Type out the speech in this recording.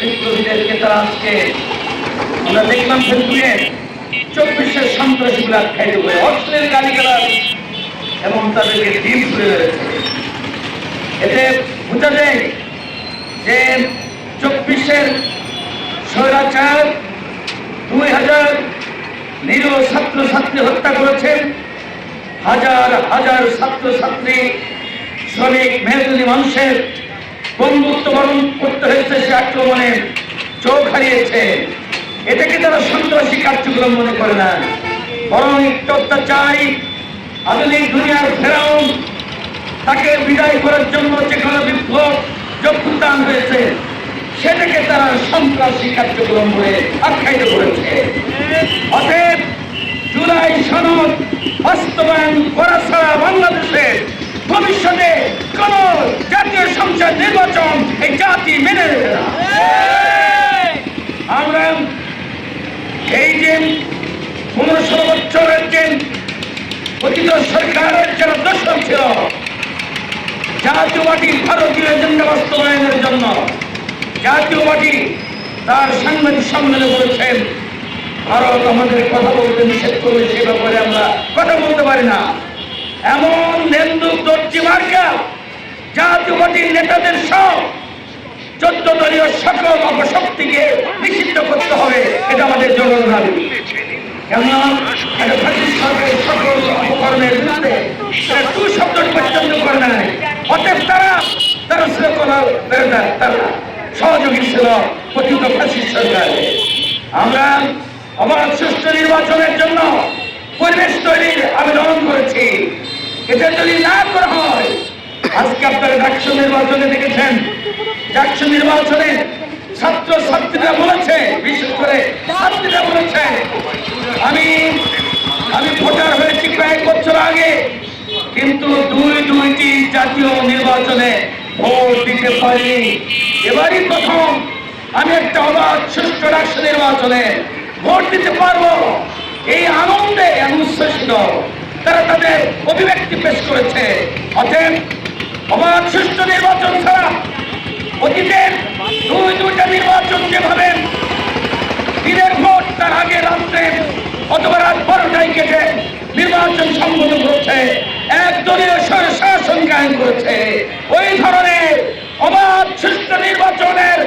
বিপ্লবীদেরকে তারা আজকে আমরা দেখলাম ফেসবুকে 24-এর সন্ত্রাসীগুলো আখ্যায়িত করে অশ্লীল গালিগালাজ এবং তাদেরকে ডিম করে রয়েছে। এতে বোঝা যায় যে 24-এর স্বৈরাচার 2000 নিরীহ ছাত্রছাত্রী হত্যা করেছেন, হাজার হাজার ছাত্রছাত্রী শ্রমিক মেহনতি মানুষের বন্ধুত্ব বরণ করতে হয়েছে, সে আক্রমণে চোখ হারিয়েছে। এটাকে তারা সন্ত্রাসী কার্যক্রম মনে করে না, বরং একটু অত্যাচারী আধুনিক দুনিয়ার ফেরাউন তাকে বিদায় করার জন্য যে কোনো বিপ্লব যোগদান হয়েছে সেটাকে তারা সন্ত্রাসী কার্যক্রম বলে আখ্যায়িত করেছে। অতএব জুলাই সনদ বাস্তবায়ন করা ছাড়া বাংলাদেশের ভবিষ্যতে কোন জাতীয় সংসদ নির্বাচন এই জাতি মেনে নেবে না। আমরা এই যে 15 বছরের যে অতীত সরকারের যারা দোষর ছিল জাতীয় পার্টি ভারতীয় এজেন্ডা বাস্তবায়নের জন্য, জাতীয় পার্টি তার সাংবাদিক সম্মেলনে বলেছেন ভারত আমাদের কথা বলতে নিষেধ করলে সে ব্যাপারে আমরা কথা বলতে পারি না। এমন নেন্দুক দর্জি মার্কা জাতীয় পার্টির নেতাদের সব 14 দলীয় সকল অপশক্তিকে নিষিদ্ধ করতে হবে, এটা আমাদের জরুরি দাবি। কেননা সরকারের সকল অপকর্মের বিরুদ্ধে টু শব্দটি পর্যন্ত করে নাই। অতএব তারা ছিল তারা সহযোগী ছিল কথিত ফ্যাসিস্ট সরকারে। আমরা অবাধ সুষ্ঠু নির্বাচনের জন্য পরিবেশ তৈরির আবেদন করেছি। এটা যদি না করা হয়, আজকে আপনারা ডাকসু নির্বাচনে দেখেছেন, ডাকসু নির্বাচনে ছাত্রছাত্রীরা বলেছে, বিশেষ করে ছাত্রীরা বলেছে আমি ভোটার হয়েছি কয়েক বছর আগে, কিন্তু দুইটি জাতীয় নির্বাচনে ভোট দিতে পারিনি। এবারই প্রথম আমি একটা অবাধ সুষ্ঠু রাষ্ট্র নির্বাচনে ভোট দিতে পারবো, এই আনন্দে আমি উচ্ছ্বসিত। তারা তাদের অভিব্যক্তি পেশ করেছে। অতএব অবাধ সুষ্ঠু নির্বাচন ছাড়া অতীতের দুইটা নির্বাচন যেভাবে দিনের ভোট তার আগে রাত্রে অথবা রাত 12টায় কেটে নির্বাচন সম্পন্ন করেছে, একদলীয় শাসন কায়েম করেছে, ওই ধরনের অবাধ সুষ্ঠু নির্বাচনের